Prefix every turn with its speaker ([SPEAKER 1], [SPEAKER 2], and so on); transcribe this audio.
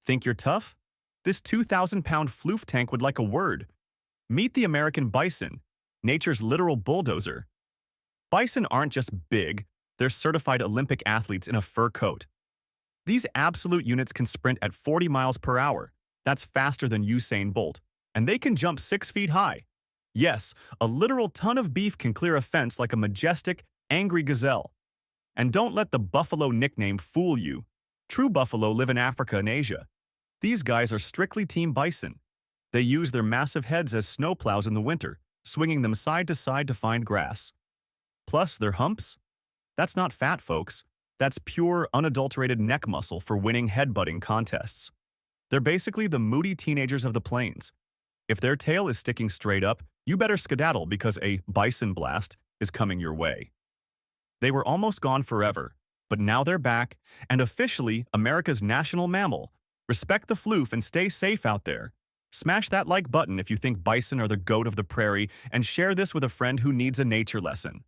[SPEAKER 1] Think you're tough? This 2,000-pound floof tank would like a word. Meet the American Bison, nature's literal bulldozer. Bison aren't just big, they're certified Olympic athletes in a fur coat. These absolute units can sprint at 40 miles per hour. That's faster than Usain Bolt. And they can jump 6 feet high. Yes, a literal ton of beef can clear a fence like a majestic, angry gazelle. And don't let the buffalo nickname fool you. True buffalo live in Africa and Asia. These guys are strictly Team Bison. They use their massive heads as snowplows in the winter, swinging them side to side to find grass. Plus, their humps? That's not fat, folks. That's pure, unadulterated neck muscle for winning headbutting contests. They're basically the moody teenagers of the plains. If their tail is sticking straight up, you better skedaddle because a bison blast is coming your way. They were almost gone forever, but now they're back, and officially America's national mammal. Respect the floof and stay safe out there. Smash that like button if you think bison are the goat of the prairie, and share this with a friend who needs a nature lesson.